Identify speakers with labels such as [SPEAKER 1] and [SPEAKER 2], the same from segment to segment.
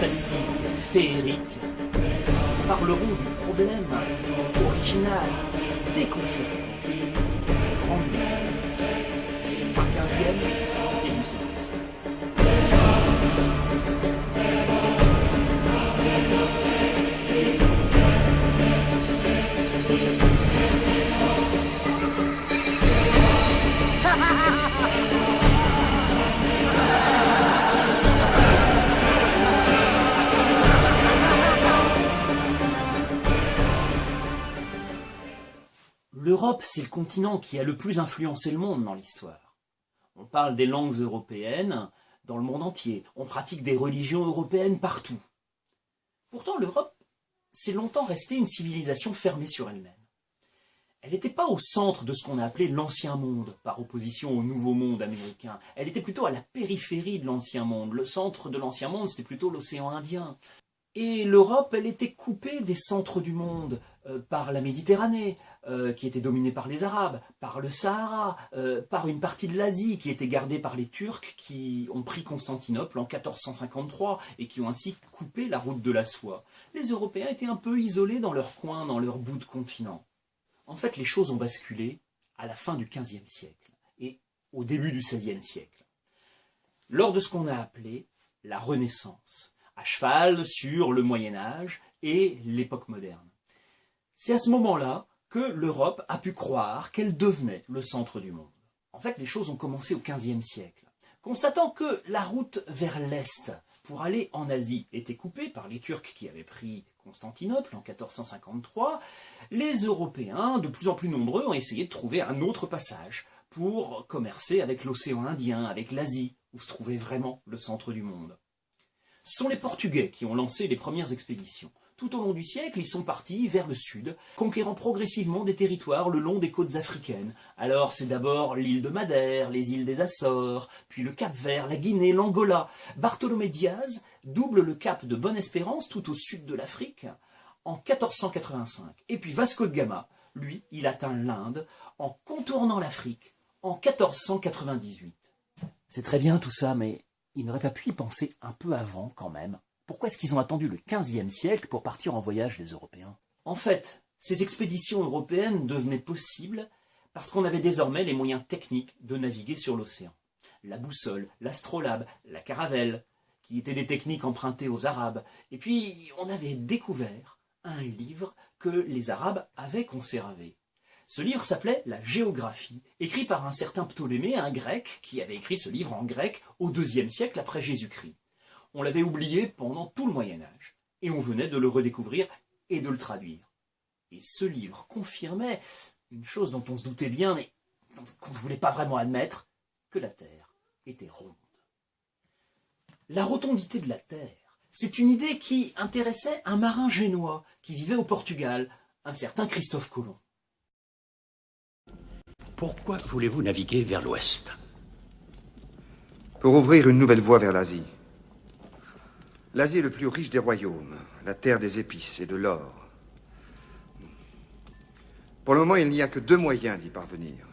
[SPEAKER 1] fantastiques, féeriques, parleront du problème original et déconcertant. Grande Guerre, fin 15e, début 16e siècle. L'Europe, c'est le continent qui a le plus influencé le monde dans l'histoire. On parle des langues européennes dans le monde entier. On pratique des religions européennes partout. Pourtant, l'Europe, c'est longtemps resté une civilisation fermée sur elle-même. Elle n'était pas au centre de ce qu'on a appelé l'Ancien Monde, par opposition au Nouveau Monde américain. Elle était plutôt à la périphérie de l'Ancien Monde. Le centre de l'Ancien Monde, c'était plutôt l'océan Indien. Et l'Europe, elle était coupée des centres du monde par la Méditerranée, qui était dominée par les Arabes, par le Sahara, par une partie de l'Asie qui était gardée par les Turcs qui ont pris Constantinople en 1453 et qui ont ainsi coupé la route de la soie. Les Européens étaient un peu isolés dans leur coin, dans leur bout de continent. En fait, les choses ont basculé à la fin du XVe siècle et au début du XVIe siècle, lors de ce qu'on a appelé la Renaissance, à cheval sur le Moyen-Âge et l'époque moderne. C'est à ce moment-là que l'Europe a pu croire qu'elle devenait le centre du monde. En fait, les choses ont commencé au XVe siècle. Constatant que la route vers l'Est pour aller en Asie était coupée par les Turcs qui avaient pris Constantinople en 1453, les Européens, de plus en plus nombreux, ont essayé de trouver un autre passage pour commercer avec l'océan Indien, avec l'Asie, où se trouvait vraiment le centre du monde. Ce sont les Portugais qui ont lancé les premières expéditions. Tout au long du siècle, ils sont partis vers le sud, conquérant progressivement des territoires le long des côtes africaines. Alors c'est d'abord l'île de Madère, les îles des Açores, puis le Cap-Vert, la Guinée, l'Angola. Bartholomé Diaz double le cap de Bonne-Espérance tout au sud de l'Afrique en 1485. Et puis Vasco de Gama, lui, il atteint l'Inde en contournant l'Afrique en 1498. C'est très bien tout ça, mais ils n'auraient pas pu y penser un peu avant quand même. Pourquoi est-ce qu'ils ont attendu le XVe siècle pour partir en voyage, les Européens? En fait, ces expéditions européennes devenaient possibles parce qu'on avait désormais les moyens techniques de naviguer sur l'océan. La boussole, l'astrolabe, la caravelle, qui étaient des techniques empruntées aux Arabes. Et puis, on avait découvert un livre que les Arabes avaient conservé. Ce livre s'appelait La Géographie, écrit par un certain Ptolémée, un grec, qui avait écrit ce livre en grec au IIe siècle après Jésus-Christ. On l'avait oublié pendant tout le Moyen-Âge, et on venait de le redécouvrir et de le traduire. Et ce livre confirmait une chose dont on se doutait bien, mais qu'on ne voulait pas vraiment admettre, que la Terre était ronde. La rotondité de la Terre, c'est une idée qui intéressait un marin génois qui vivait au Portugal, un certain Christophe Colomb.
[SPEAKER 2] Pourquoi voulez-vous naviguer vers l'ouest?
[SPEAKER 3] Pour ouvrir une nouvelle voie vers l'Asie. L'Asie est le plus riche des royaumes, la terre des épices et de l'or. Pour le moment, il n'y a que deux moyens d'y parvenir.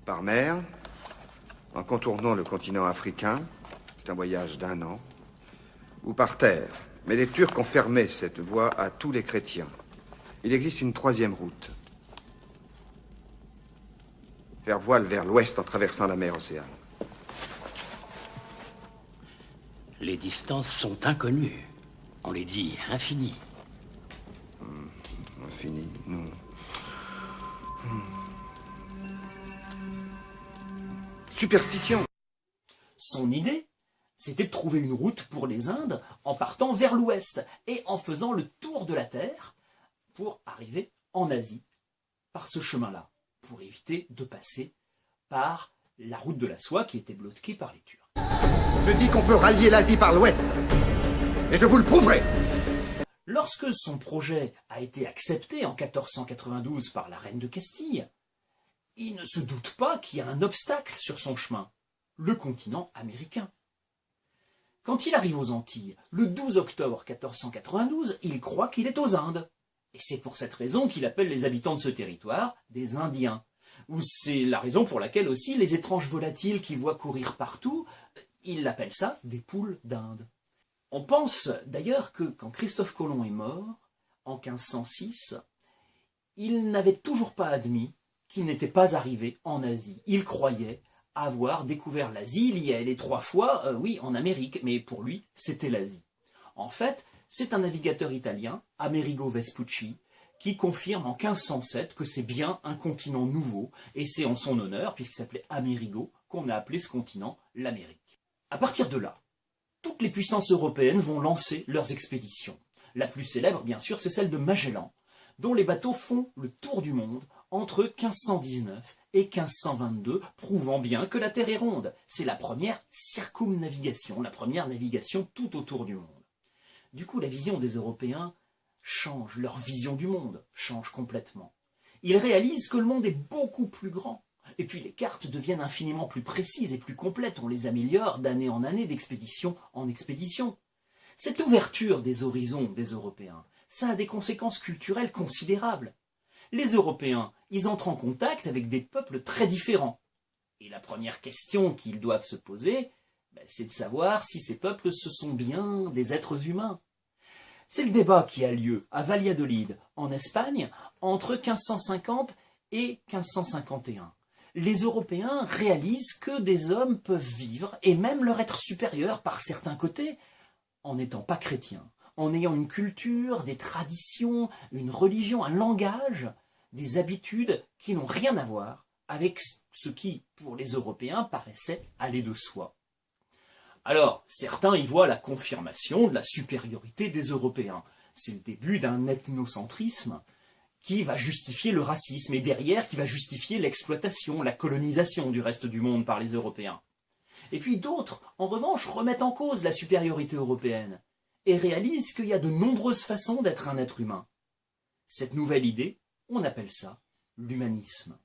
[SPEAKER 3] Par mer, en contournant le continent africain, c'est un voyage d'1 an, ou par terre. Mais les Turcs ont fermé cette voie à tous les chrétiens. Il existe une troisième route. Faire voile vers l'ouest en traversant la mer Océane.
[SPEAKER 2] Les distances sont inconnues. On les dit infinies.
[SPEAKER 3] Infini, non. Superstition.
[SPEAKER 1] Son idée, c'était de trouver une route pour les Indes en partant vers l'ouest et en faisant le tour de la Terre pour arriver en Asie par ce chemin-là, pour éviter de passer par la route de la soie qui était bloquée par les Turcs.
[SPEAKER 3] Je dis qu'on peut rallier l'Asie par l'ouest. Et je vous le prouverai.
[SPEAKER 1] Lorsque son projet a été accepté en 1492 par la reine de Castille, il ne se doute pas qu'il y a un obstacle sur son chemin, le continent américain. Quand il arrive aux Antilles, le 12 octobre 1492, il croit qu'il est aux Indes. Et c'est pour cette raison qu'il appelle les habitants de ce territoire des Indiens. Ou c'est la raison pour laquelle aussi les étranges volatiles qu'il voit courir partout, il appelle ça des poules d'Inde. On pense d'ailleurs que quand Christophe Colomb est mort, en 1506, il n'avait toujours pas admis qu'il n'était pas arrivé en Asie. Il croyait avoir découvert l'Asie, il y est allé 3 fois, oui, en Amérique, mais pour lui, c'était l'Asie. En fait, c'est un navigateur italien, Amerigo Vespucci, qui confirme en 1507 que c'est bien un continent nouveau, et c'est en son honneur, puisqu'il s'appelait Amerigo, qu'on a appelé ce continent l'Amérique. À partir de là, toutes les puissances européennes vont lancer leurs expéditions. La plus célèbre, bien sûr, c'est celle de Magellan, dont les bateaux font le tour du monde entre 1519 et 1522, prouvant bien que la Terre est ronde. C'est la première circumnavigation, la première navigation tout autour du monde. Du coup, la vision des Européens change, leur vision du monde change complètement. Ils réalisent que le monde est beaucoup plus grand. Et puis les cartes deviennent infiniment plus précises et plus complètes. On les améliore d'année en année, d'expédition en expédition. Cette ouverture des horizons des Européens, ça a des conséquences culturelles considérables. Les Européens, ils entrent en contact avec des peuples très différents. Et la première question qu'ils doivent se poser, c'est de savoir si ces peuples, ce sont bien des êtres humains. C'est le débat qui a lieu à Valladolid, en Espagne, entre 1550 et 1551. Les Européens réalisent que des hommes peuvent vivre, et même leur être supérieurs par certains côtés, en n'étant pas chrétiens, en ayant une culture, des traditions, une religion, un langage, des habitudes qui n'ont rien à voir avec ce qui, pour les Européens, paraissait aller de soi. Alors, certains y voient la confirmation de la supériorité des Européens. C'est le début d'un ethnocentrisme qui va justifier le racisme et derrière qui va justifier l'exploitation, la colonisation du reste du monde par les Européens. Et puis d'autres, en revanche, remettent en cause la supériorité européenne et réalisent qu'il y a de nombreuses façons d'être un être humain. Cette nouvelle idée, on appelle ça l'humanisme.